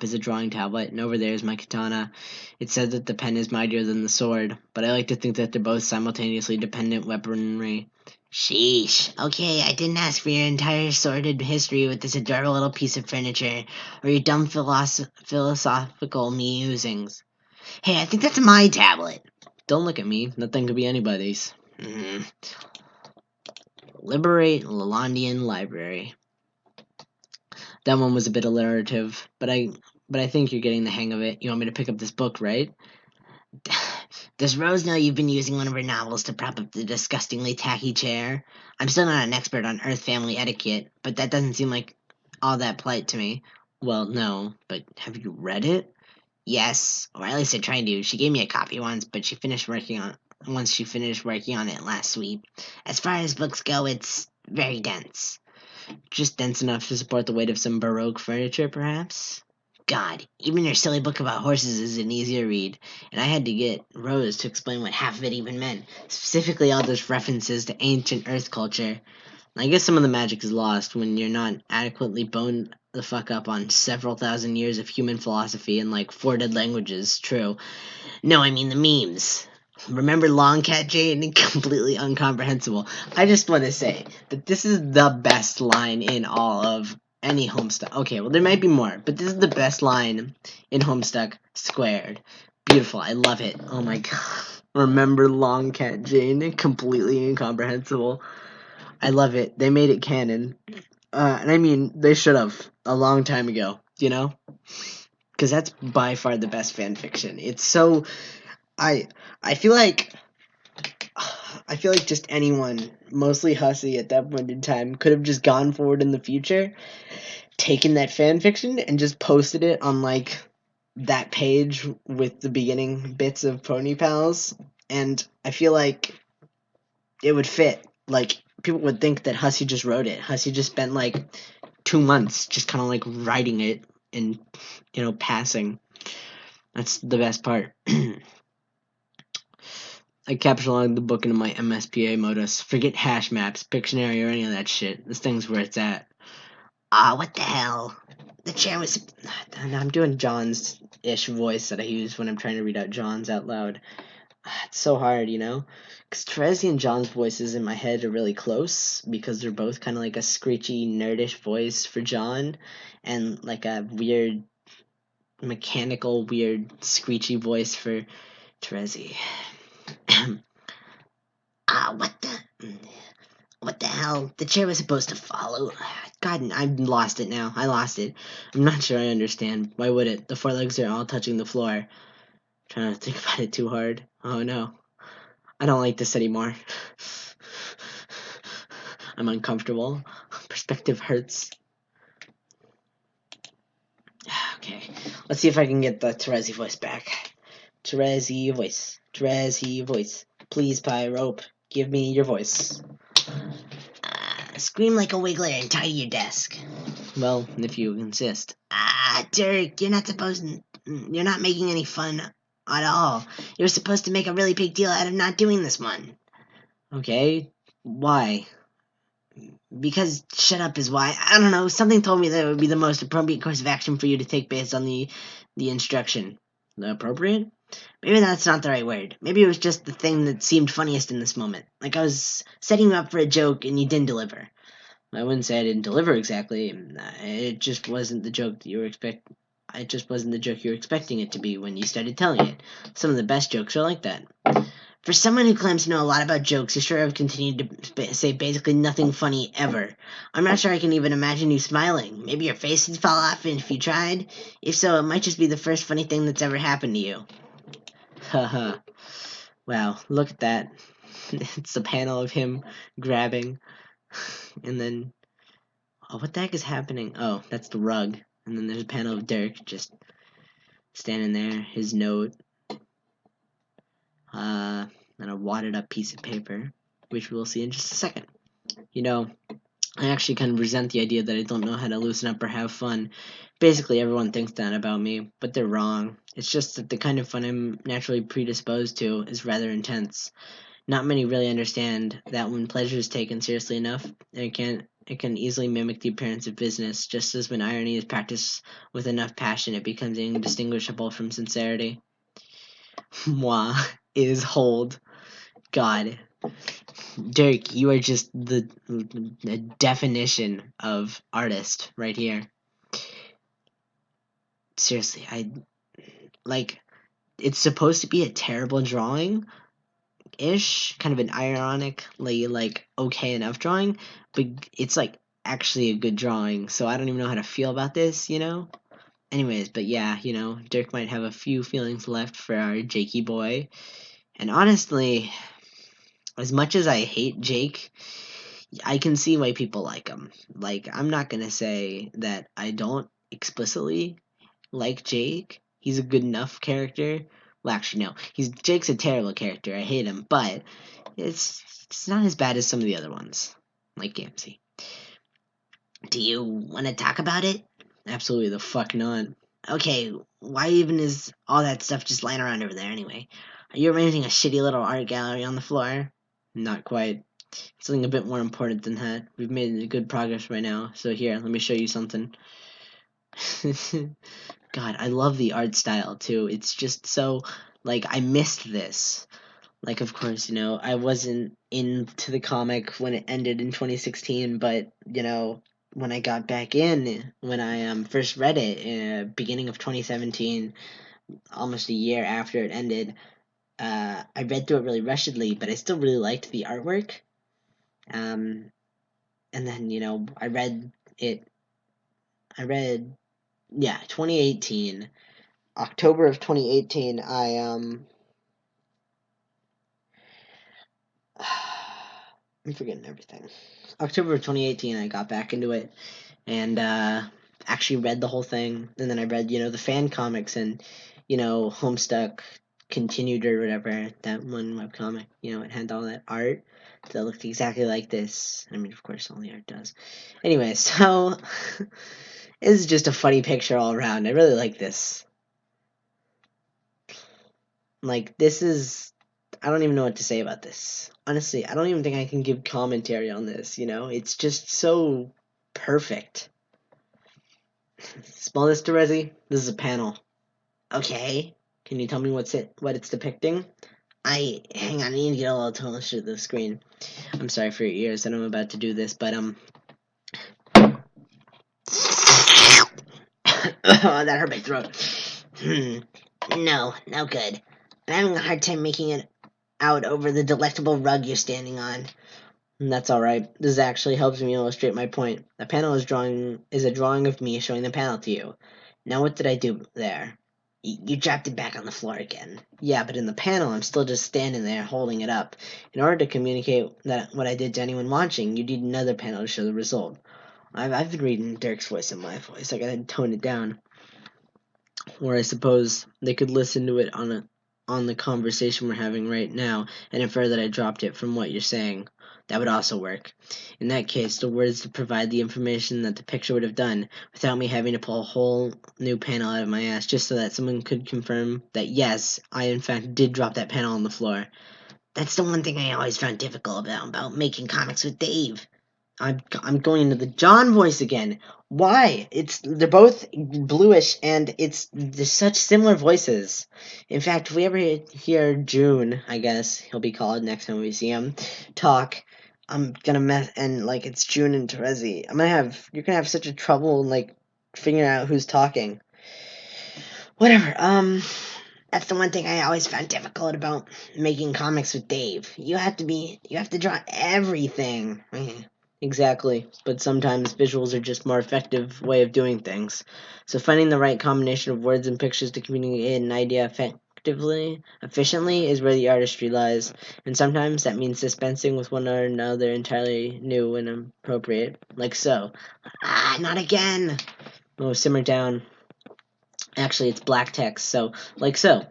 is a drawing tablet, and over there is my katana. It said that the pen is mightier than the sword, but I like to think that they're both simultaneously dependent weaponry. Sheesh. Okay, I didn't ask for your entire sordid history with this adorable little piece of furniture, or your dumb philosophical musings. Hey, I think that's my tablet. Don't look at me. Nothing could be anybody's. Liberate Lalandian Library. That one was a bit alliterative, but I think you're getting the hang of it. You want me to pick up this book, right? Does Rose know you've been using one of her novels to prop up the disgustingly tacky chair? I'm still not an expert on Earth family etiquette, but that doesn't seem like all that polite to me. Well, no, but have you read it? Yes, or at least I tried to. She gave me a copy once, but once she finished working on it last week. As far as books go, it's very dense. Just dense enough to support the weight of some Baroque furniture, perhaps? God, even your silly book about horses isn't easy to read, and I had to get Rose to explain what half of it even meant, specifically all those references to ancient Earth culture. I guess some of the magic is lost when you're not adequately boned the fuck up on several thousand years of human philosophy and like 4 dead languages, true. No, I mean the memes. Remember Long Cat Jane? Completely incomprehensible. I just want to say that this is the best line in all of any Homestuck. Okay, well, there might be more, but this is the best line in Homestuck squared. Beautiful. I love it. Oh my god. Remember Long Cat Jane? Completely incomprehensible. I love it. They made it canon. And I mean, they should have a long time ago, you know? Because that's by far the best fan fiction. It's so... I feel like just anyone, mostly Hussey at that point in time, could have just gone forward in the future, taken that fan fiction, and just posted it on like that page with the beginning bits of Pony Pals, and I feel like it would fit. Like, people would think that Hussey just wrote it. Hussey just spent like 2 months just kind of like writing it and, passing. That's the best part. I capitalized the book into my MSPA modus. Forget hash maps, Pictionary, or any of that shit. This thing's where it's at. What the hell? The chair was... I'm doing John's-ish voice that I use when I'm trying to read out John's out loud. It's so hard, Because Terezi and John's voices in my head are really close, because they're both kind of like a screechy, nerdish voice for John, and like a weird, mechanical, weird, screechy voice for Terezi. What the hell? The chair was supposed to follow. God, I've lost it now. I lost it. I'm not sure I understand. Why would it? The 4 legs are all touching the floor. Trying to think about it too hard. Oh no. I don't like this anymore. I'm uncomfortable. Perspective hurts. Okay. Let's see if I can get the Terezi voice back. Terezi voice. Terezi voice. Please, Pyrope, give me your voice. Scream like a wiggler and tidy your desk. Well, if you insist. Dirk, you're not making any fun at all. You're supposed to make a really big deal out of not doing this one. Okay, why? Because shut up is why. I don't know, something told me that it would be the most appropriate course of action for you to take based on the instruction. Appropriate? Maybe that's not the right word. Maybe it was just the thing that seemed funniest in this moment. Like I was setting you up for a joke and you didn't deliver. I wouldn't say I didn't deliver exactly. It just wasn't the joke that you were expecting. It just wasn't the joke you were expecting it to be when you started telling it. Some of the best jokes are like that. For someone who claims to know a lot about jokes, you sure have continued to say basically nothing funny ever. I'm not sure I can even imagine you smiling. Maybe your face would fall off if you tried. If so, it might just be the first funny thing that's ever happened to you. Haha. Wow, look at that. It's a panel of him grabbing. And then... Oh, what the heck is happening? Oh, that's the rug. And then there's a panel of Dirk just standing there. His note. And a wadded up piece of paper, which we'll see in just a second. I actually kind of resent the idea that I don't know how to loosen up or have fun. Basically, everyone thinks that about me, but they're wrong. It's just that the kind of fun I'm naturally predisposed to is rather intense. Not many really understand that when pleasure is taken seriously enough, it can easily mimic the appearance of business, just as when irony is practiced with enough passion, it becomes indistinguishable from sincerity. Moi is hold. God, Dirk, you are just the definition of artist right here. Seriously, it's supposed to be a terrible drawing ish, kind of an ironically okay enough drawing, but it's actually a good drawing, so I don't even know how to feel about this, Anyways, but yeah, Dirk might have a few feelings left for our Jakey boy. And honestly, as much as I hate Jake, I can see why people like him. I'm not gonna say that I don't explicitly like Jake. He's a good enough character. Well, actually, no. Jake's a terrible character. I hate him, but it's not as bad as some of the other ones, like Gamsey. Do you want to talk about it? Absolutely the fuck not. Okay, why even is all that stuff just lying around over there anyway? Are you arranging a shitty little art gallery on the floor? Not quite. Something a bit more important than that. We've made good progress right now. So here, let me show you something. God, I love the art style too. It's just so I missed this. Of course, I wasn't into the comic when it ended in 2016, but when I got back in, when I first read it, beginning of 2017, almost a year after it ended, I read through it really rushedly, but I still really liked the artwork. And then I read it. Yeah, 2018, October of 2018. I'm forgetting everything. October of 2018, I got back into it and actually read the whole thing. And then I read, the fan comics and, Homestuck continued or whatever, that one webcomic. It had all that art that looked exactly like this. I mean, of course, all the art does. Anyway, so it's just a funny picture all around. I really like this. This is... I don't even know what to say about this. Honestly, I don't even think I can give commentary on this, It's just so perfect. Smell this, Terezi? This is a panel. Okay. Can you tell me what it's depicting? Hang on, I need to get a little closer to the screen. I'm sorry for your ears, I know I'm about to do this, but, oh, that hurt my throat. No good. I'm having a hard time making it out over the delectable rug you're standing on. That's alright. This actually helps me illustrate my point. The panel is a drawing of me showing the panel to you. Now what did I do there? You dropped it back on the floor again. Yeah, but in the panel, I'm still just standing there holding it up. In order to communicate that what I did to anyone watching, you need another panel to show the result. I've been reading Dirk's voice and my voice. I gotta tone it down. Or I suppose they could listen to it on the conversation we're having right now and infer that I dropped it from what you're saying. That would also work. In that case, the words would provide the information that the picture would have done without me having to pull a whole new panel out of my ass just so that someone could confirm that yes, I in fact did drop that panel on the floor. That's the one thing I always found difficult about making comics with Dave. I'm going into the John voice again. Why? They're both bluish and there's such similar voices. In fact, if we ever hear June, I guess he'll be called next time we see him, talk, I'm gonna mess and it's June and Terezi. You're gonna have such a trouble figuring out who's talking. Whatever. That's the one thing I always found difficult about making comics with Dave. You have to draw everything. Exactly, but sometimes visuals are just more effective way of doing things. So finding the right combination of words and pictures to communicate an idea efficiently is where the artistry lies, and sometimes that means dispensing with one or another entirely new and appropriate, like so. Not again! Oh, simmer down. Actually, it's black text, so, like so.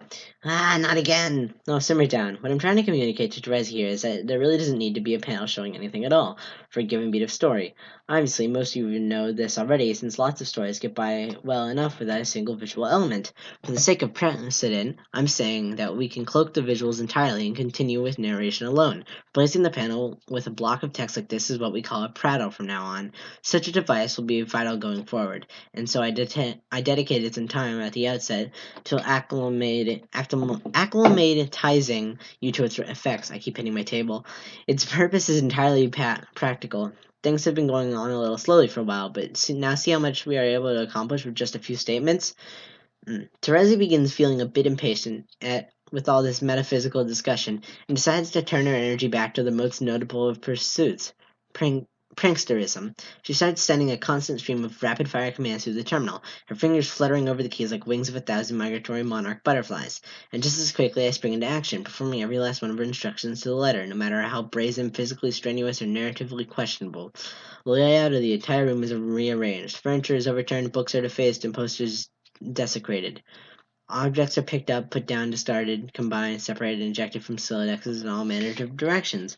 Not again. No, simmer down. What I'm trying to communicate to Therese here is that there really doesn't need to be a panel showing anything at all for a given beat of story. Obviously, most of you know this already, since lots of stories get by well enough without a single visual element. For the sake of precedent, I'm saying that we can cloak the visuals entirely and continue with narration alone. Replacing the panel with a block of text like this is what we call a prattle from now on. Such a device will be vital going forward, and so I dedicated some time at the outset to acclimating acclimatizing you to its effects. I keep hitting my table. Its purpose is entirely practical. Things have been going on a little slowly for a while, but now see how much we are able to accomplish with just a few statements? Terezi begins feeling a bit impatient with all this metaphysical discussion and decides to turn her energy back to the most notable of pursuits, pranksterism. She starts sending a constant stream of rapid-fire commands through the terminal, her fingers fluttering over the keys like wings of 1,000 migratory monarch butterflies. And just as quickly I spring into action, performing every last one of her instructions to the letter, no matter how brazen, physically strenuous, or narratively questionable. The layout of the entire room is rearranged. Furniture is overturned, books are defaced, and posters desecrated. Objects are picked up, put down, discarded, combined, separated, and ejected from Solidexes in all manner of directions.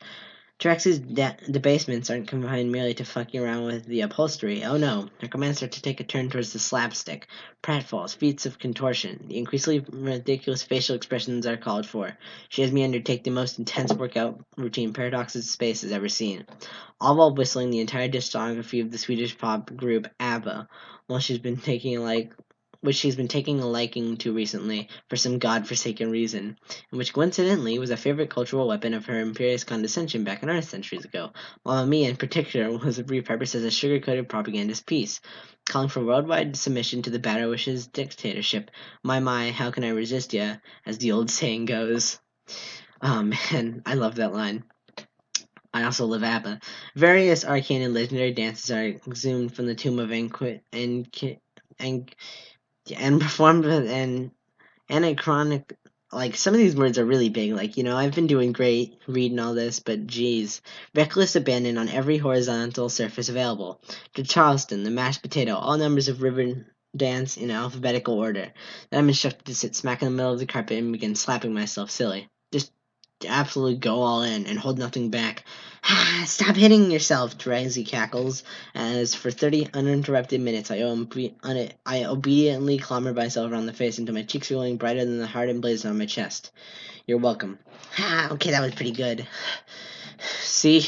Trex's debasements aren't confined merely to fucking around with the upholstery. Oh no, her commands start to take a turn towards the slapstick. Pratfalls, feats of contortion. The increasingly ridiculous facial expressions are called for. She has me undertake the most intense workout routine Paradox's Space has ever seen, all while whistling the entire discography of the Swedish pop group ABBA, which she's been taking a liking to recently for some godforsaken reason, and which coincidentally was a favorite cultural weapon of her imperious condescension back on Earth centuries ago. Mamma Mia in particular was repurposed as a sugar-coated propagandist piece, calling for worldwide submission to the Batterwish's dictatorship. My, how can I resist ya, as the old saying goes. Oh man, I love that line. I also love ABBA. Various arcane and legendary dances are exhumed from the tomb of and performed with an anachronic. Like, some of these words are really big. Like, I've been doing great reading all this, but geez. Reckless abandon on every horizontal surface available. To Charleston, the mashed potato, all numbers of river dance in alphabetical order. Then I'm instructed to sit smack in the middle of the carpet and begin slapping myself silly. Just absolutely go all in and hold nothing back. Stop hitting yourself, Terezi cackles, as for 30 uninterrupted minutes I obediently clomber myself around the face until my cheeks are glowing brighter than the heart emblazoned on my chest. You're welcome. Okay, that was pretty good. See?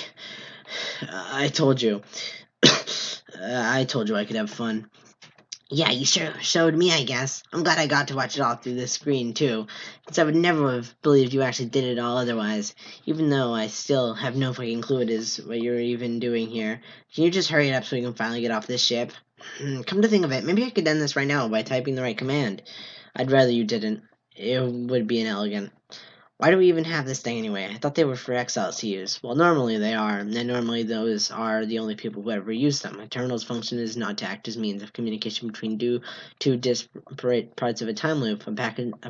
I told you. I told you I could have fun. Yeah, you sure showed me, I guess. I'm glad I got to watch it all through the screen, too, since I would never have believed you actually did it all otherwise, even though I still have no fucking clue what you're even doing here. Can you just hurry it up so we can finally get off this ship? Come to think of it, maybe I could end this right now by typing the right command. I'd rather you didn't. It would be inelegant. Why do we even have this thing anyway? I thought they were for exiles to use. Well, normally they are, and normally those are the only people who ever use them. A terminal's function is not to act as means of communication between two disparate parts of a time loop, a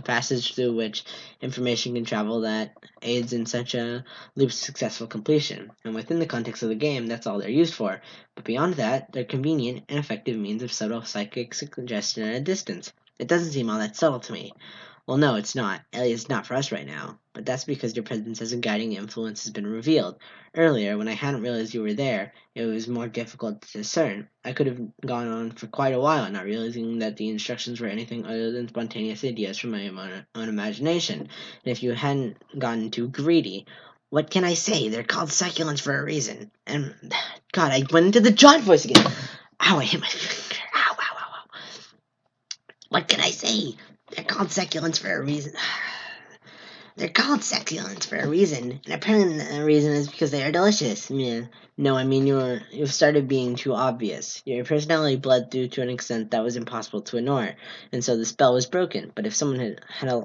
passage through which information can travel that aids in such a loop's successful completion. And within the context of the game, that's all they're used for. But beyond that, they're convenient and effective means of subtle psychic suggestion at a distance. It doesn't seem all that subtle to me. Well, no, it's not. At least not for us right now. But that's because your presence as a guiding influence has been revealed. Earlier, when I hadn't realized you were there, it was more difficult to discern. I could have gone on for quite a while, not realizing that the instructions were anything other than spontaneous ideas from my own imagination. And if you hadn't gotten too greedy, what can I say? They're called succulents for a reason. And, God, I went into the John voice again. Ow, I hit my finger. Ow, ow, ow, ow. What can I say? They're called succulents for a reason. They're called succulents for a reason, and apparently the reason is because they are delicious. Yeah. No, I mean you've started being too obvious. Your personality bled through to an extent that was impossible to ignore, and so the spell was broken. But if someone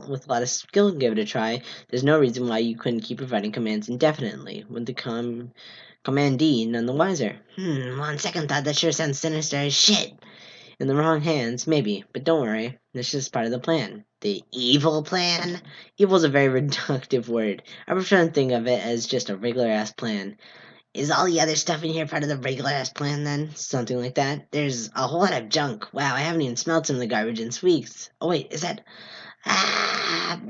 with a lot of skill give it a try, there's no reason why you couldn't keep providing commands indefinitely. Would the commandee none the wiser? On second thought, that sure sounds sinister as shit. In the wrong hands, maybe, but don't worry, this is part of the plan. The evil plan? Evil's a very reductive word. I prefer to think of it as just a regular-ass plan. Is all the other stuff in here part of the regular-ass plan, then? Something like that? There's a whole lot of junk. Wow, I haven't even smelled some of the garbage in weeks. Oh, wait, is that... Oh,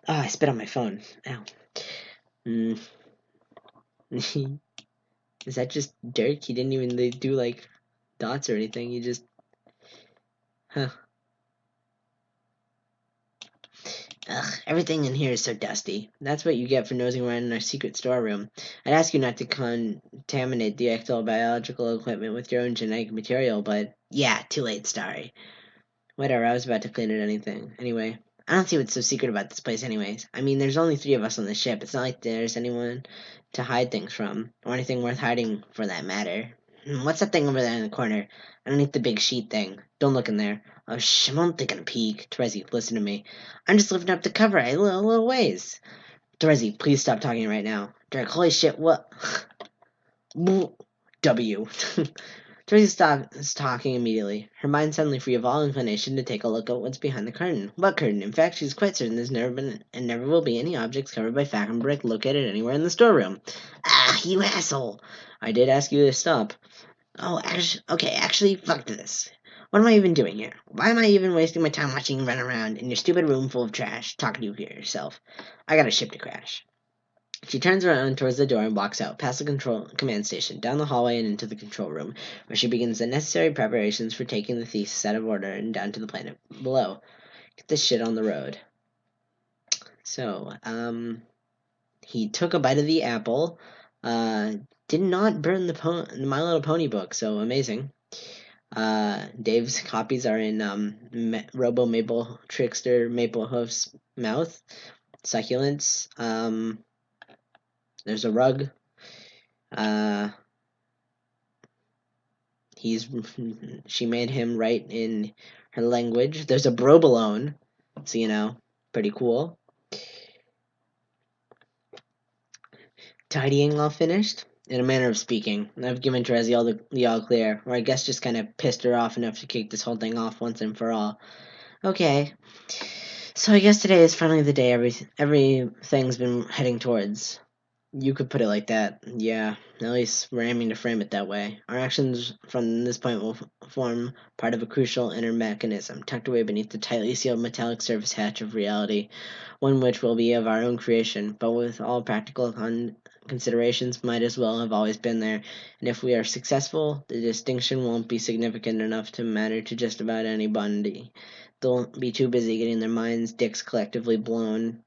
I spit on my phone. Ow. Is that just dirt? He didn't even do, dots or anything. He just... Huh. Ugh, everything in here is so dusty. That's what you get for nosing around in our secret storeroom. I'd ask you not to contaminate the ectobiological equipment with your own genetic material, but yeah, too late, Starry. Whatever, I was about to clean it anyway. I don't see what's so secret about this place anyways. I mean, there's only 3 of us on the ship. It's not like there's anyone to hide things from, or anything worth hiding for that matter. What's that thing over there in the corner? Underneath the big sheet thing. Don't look in there. Oh, I won't take a peek. Terezi, listen to me. I'm just lifting up the cover a little ways. Terezi, please stop talking right now. Derek, holy shit, what? W. Teresa stops talking immediately, her mind suddenly free of all inclination to take a look at what's behind the curtain. What curtain? In fact, she's quite certain there's never been and never will be any objects covered by fabric located anywhere in the storeroom. Ah, you asshole! I did ask you to stop. Oh, actually, fuck this. What am I even doing here? Why am I even wasting my time watching you run around in your stupid room full of trash, talking to yourself? I got a ship to crash. She turns around towards the door and walks out, past the command station, down the hallway and into the control room, where she begins the necessary preparations for taking the Thesis out of order and down to the planet below. Get this shit on the road. So, he took a bite of the apple, did not burn the My Little Pony book, so amazing. Dave's copies are in Robo Maple Trickster Maple Hoof's mouth. Succulents. There's a rug. She made him write in her language. There's a brobalone, so pretty cool. Tidying all finished, in a manner of speaking. I've given Terezi the all clear, or I guess just kind of pissed her off enough to kick this whole thing off once and for all. Okay, so I guess today is finally the day everything's been heading towards. You could put it like that, yeah. At least we're aiming to frame it that way. Our actions from this point will form part of a crucial inner mechanism, tucked away beneath the tightly sealed metallic surface hatch of reality, one which will be of our own creation, but with all practical considerations might as well have always been there, and if we are successful, the distinction won't be significant enough to matter to just about anybody. They'll be too busy getting their minds' dicks collectively blown.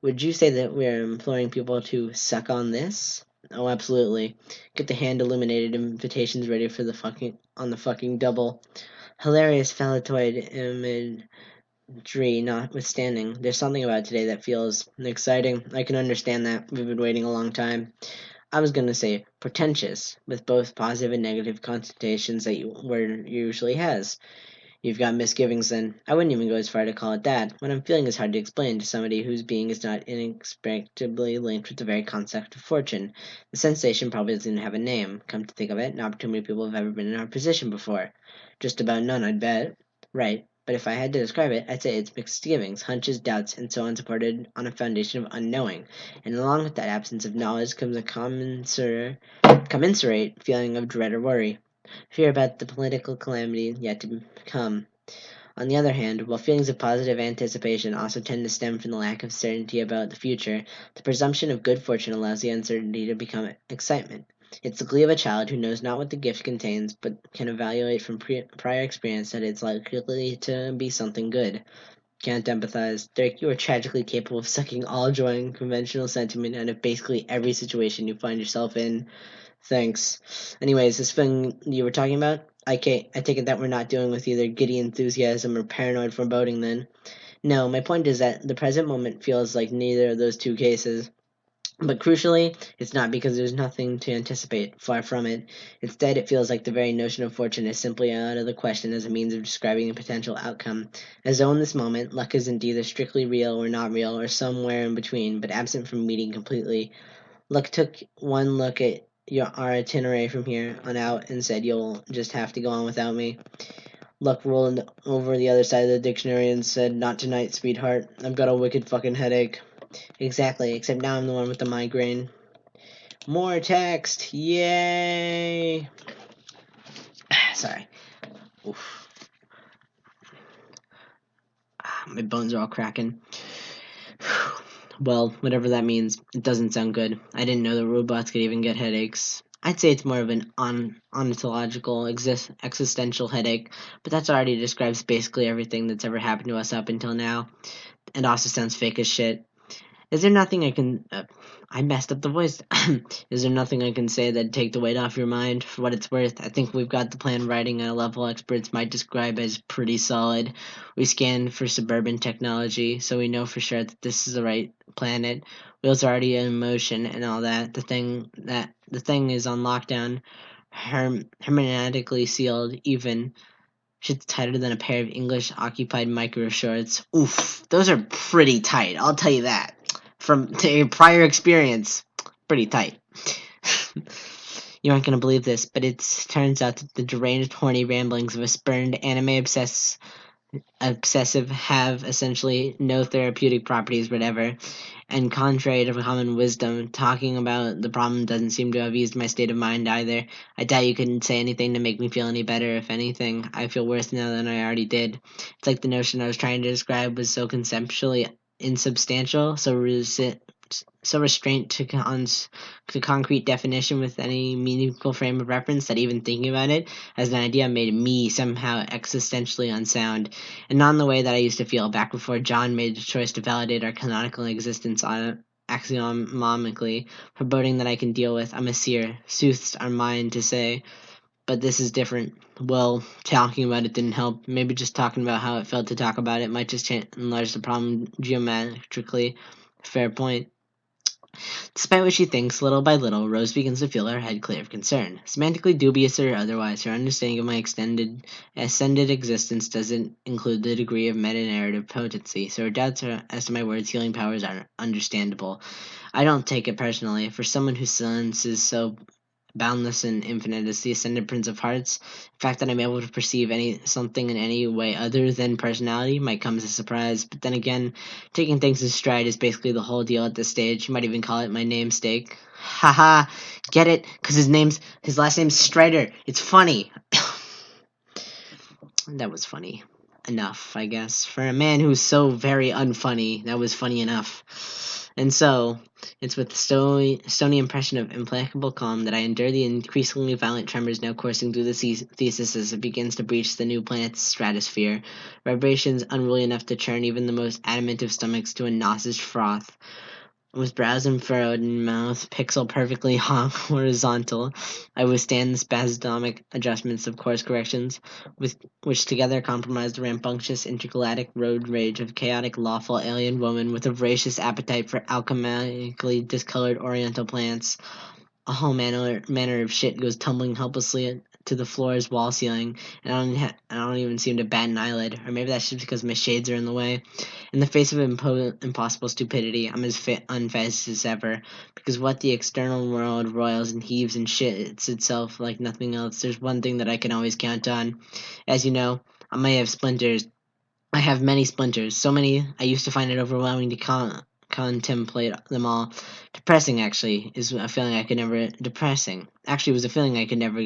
Would you say that we're imploring people to suck on this? Oh, absolutely. Get the hand-illuminated invitations ready for the fucking double. Hilarious phallotoid imagery notwithstanding, there's something about today that feels exciting. I can understand that. We've been waiting a long time. I was going to say pretentious, with both positive and negative connotations that word usually has. You've got misgivings, then. I wouldn't even go as far to call it that. What I'm feeling is hard to explain to somebody whose being is not inextricably linked with the very concept of fortune. The sensation probably doesn't even have a name. Come to think of it, not too many people have ever been in our position before. Just about none, I'd bet. Right. But if I had to describe it, I'd say it's misgivings, hunches, doubts, and so on supported on a foundation of unknowing. And along with that absence of knowledge comes a commensurate feeling of dread or worry. Fear about the political calamity yet to come. On the other hand, while feelings of positive anticipation also tend to stem from the lack of certainty about the future, the presumption of good fortune allows the uncertainty to become excitement. It's the glee of a child who knows not what the gift contains, but can evaluate from prior experience that it's likely to be something good. Can't empathize. Derek, you are tragically capable of sucking all joy and conventional sentiment out of basically every situation you find yourself in. Thanks. Anyways, this thing you were talking about, I take it that we're not dealing with either giddy enthusiasm or paranoid foreboding then. No, my point is that the present moment feels like neither of those two cases. But crucially, it's not because there's nothing to anticipate, far from it. Instead, it feels like the very notion of fortune is simply out of the question as a means of describing a potential outcome, as though in this moment, luck isn't either strictly real or not real, or somewhere in between, but absent from meeting completely. Luck took one look at our itinerary from here on out and said, "You'll just have to go on without me." Luck rolled over the other side of the dictionary and said, "Not tonight, sweetheart. I've got a wicked fucking headache." Exactly, except now I'm the one with the migraine. More text! Yay! Sorry. Oof. My bones are all cracking. Well, whatever that means, it doesn't sound good. I didn't know that robots could even get headaches. I'd say it's more of an ontological, existential headache, but that already describes basically everything that's ever happened to us up until now, and also sounds fake as shit. Is there nothing I can... I messed up the voice. Is there nothing I can say that'd take the weight off your mind? For what it's worth, I think we've got the plan writing at a level experts might describe as pretty solid. We scanned for suburban technology, so we know for sure that this is the right planet. Wheels are already in motion and all that. The thing is on lockdown, hermetically sealed, even. Shit's tighter than a pair of English-occupied micro shorts. Oof, those are pretty tight, I'll tell you that. From prior experience, pretty tight. You aren't going to believe this, but it turns out that the deranged, horny ramblings of a spurned anime obsessive have essentially no therapeutic properties whatever, and contrary to common wisdom, talking about the problem doesn't seem to have eased my state of mind either. I doubt you couldn't say anything to make me feel any better. If anything, I feel worse now than I already did. It's like the notion I was trying to describe was so conceptually insubstantial, so restrained to concrete definition with any meaningful frame of reference that even thinking about it as an idea made me somehow existentially unsound, and not in the way that I used to feel back before John made the choice to validate our canonical existence on axiomically, foreboding that I can deal with. I'm a seer, soothes our mind to say, but this is different. Well, talking about it didn't help. Maybe just talking about how it felt to talk about it might just enlarge the problem geometrically. Fair point. Despite what she thinks, little by little, Rose begins to feel her head clear of concern. Semantically dubious or otherwise, her understanding of my ascended existence doesn't include the degree of meta-narrative potency, so her doubts as to my words' healing powers are understandable. I don't take it personally. For someone whose silence is so boundless and infinite as the ascended Prince of Hearts, the fact that I'm able to perceive something in any way other than personality might come as a surprise. But then again, taking things in stride is basically the whole deal at this stage. You might even call it my namesake. Haha, get it? Because his last name's Strider. It's funny. That was funny enough, I guess. For a man who's so very unfunny, that was funny enough. And so, it's with the stony impression of implacable calm that I endure the increasingly violent tremors now coursing through the thesis as it begins to breach the new planet's stratosphere, vibrations unruly enough to churn even the most adamant of stomachs to a nauseous froth. With brows furrowed and mouth pixel perfectly horizontal, I withstand the spasmodic adjustments of course corrections, which together comprise the rambunctious intergalactic road rage of chaotic lawful alien woman with a voracious appetite for alchemically discolored oriental plants. A whole manner of shit goes tumbling helplessly to the floor's wall ceiling, and I don't even seem to bat an eyelid, or maybe that's just because my shades are in the way. In the face of impossible stupidity, I'm as unfazed as ever, because what the external world roils and heaves and shits itself like nothing else, there's one thing that I can always count on. As you know, I may have splinters. I have many splinters, so many I used to find it overwhelming to contemplate them all. Depressing, actually, is a feeling I could never... Depressing, actually, was a feeling I could never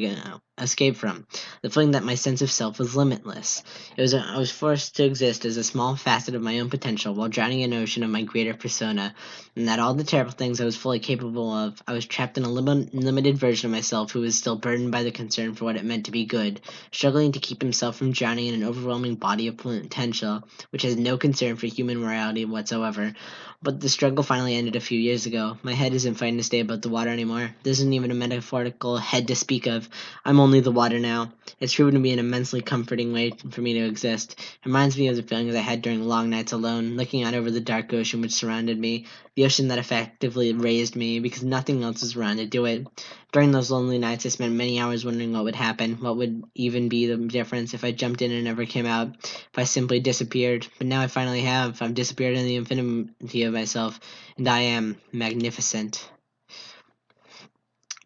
escape from. The feeling that my sense of self was limitless. I was forced to exist as a small facet of my own potential while drowning in an ocean of my greater persona, and that all the terrible things I was fully capable of, I was trapped in a limited version of myself who was still burdened by the concern for what it meant to be good, struggling to keep himself from drowning in an overwhelming body of potential, which has no concern for human morality whatsoever. But the struggle finally ended a few years ago. My head isn't fighting to stay above the water anymore. There isn't even a metaphorical head to speak of. I'm only the water now. It's proven to be an immensely comforting way for me to exist. It reminds me of the feelings I had during long nights alone, looking out over the dark ocean which surrounded me, the ocean that effectively raised me, because nothing else was around to do it. During those lonely nights, I spent many hours wondering what would happen, what would even be the difference if I jumped in and never came out, if I simply disappeared. But now I finally have. I've disappeared in the infinity of myself, and I am magnificent.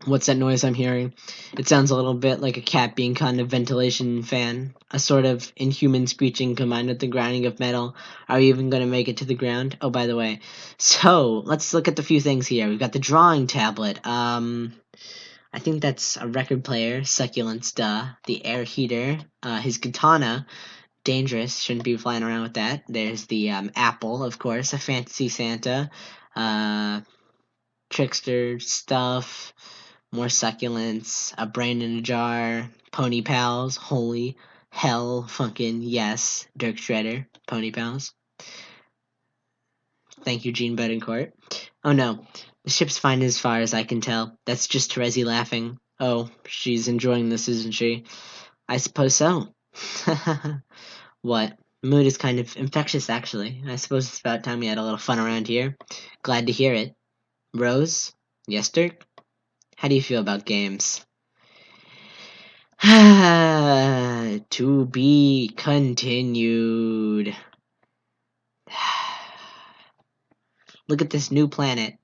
What's that noise I'm hearing? It sounds a little bit like a cat being caught in a ventilation fan. A sort of inhuman screeching combined with the grinding of metal. Are we even going to make it to the ground? Oh, by the way. So, let's look at the few things here. We've got the drawing tablet. I think that's a record player. Succulents, duh. The air heater. His katana. Dangerous. Shouldn't be flying around with that. There's the apple, of course. A fantasy Santa. Trickster stuff. More succulents, a brain in a jar, pony pals, holy hell, fucking yes, Dirk Shredder, pony pals. Thank you, Jean Betancourt. Oh no, the ship's fine as far as I can tell. That's just Terezi laughing. Oh, she's enjoying this, isn't she? I suppose so. What? Mood is kind of infectious, actually. I suppose it's about time we had a little fun around here. Glad to hear it. Rose? Yes, Dirk? How do you feel about games? To be continued. Look at this new planet.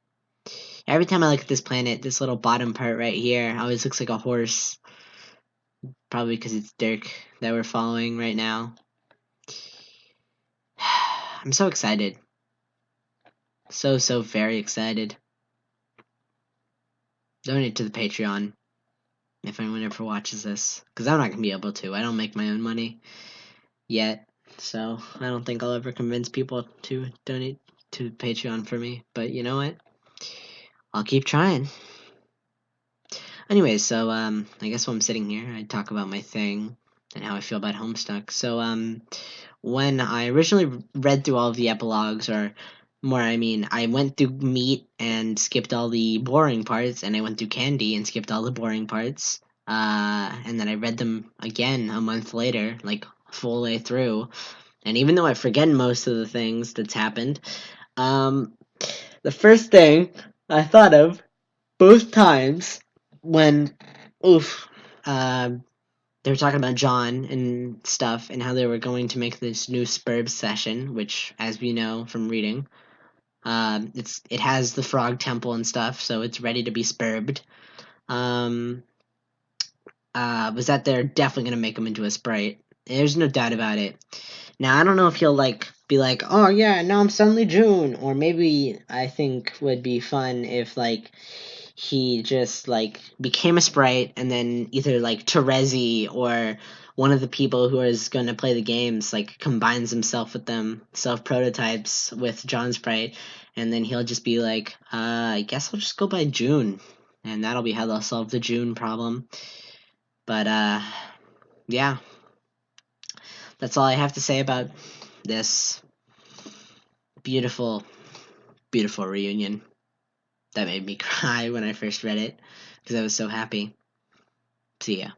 Every time I look at this planet, this little bottom part right here always looks like a horse. Probably because it's Dirk that we're following right now. I'm so excited. So very excited. Donate to the Patreon if anyone ever watches this. Because I'm not going to be able to. I don't make my own money yet. So I don't think I'll ever convince people to donate to Patreon for me. But you know what? I'll keep trying. Anyways, so I guess while I'm sitting here, I'd talk about my thing and how I feel about Homestuck. So when I originally read through all of the epilogues, or more, I mean, I went through Meat and skipped all the boring parts, and I went through Candy and skipped all the boring parts. And then I read them again a month later, like full way through. And even though I forget most of the things that's happened, the first thing I thought of both times when, they were talking about John and stuff and how they were going to make this new Spurb session, which, as we know from reading, it has the frog temple and stuff, so it's ready to be Spurbed. Was that they're definitely gonna make him into a sprite. There's no doubt about it. Now I don't know if he'll be like, oh yeah, now I'm suddenly June, or maybe I think would be fun if he just became a sprite and then either Terezi or one of the people who is going to play the games combines himself with them, self prototypes with John Sprite, and then he'll just be like, I guess I'll just go by June, and that'll be how they'll solve the June problem. But yeah, that's all I have to say about this beautiful reunion that made me cry when I first read it because I was so happy. See ya.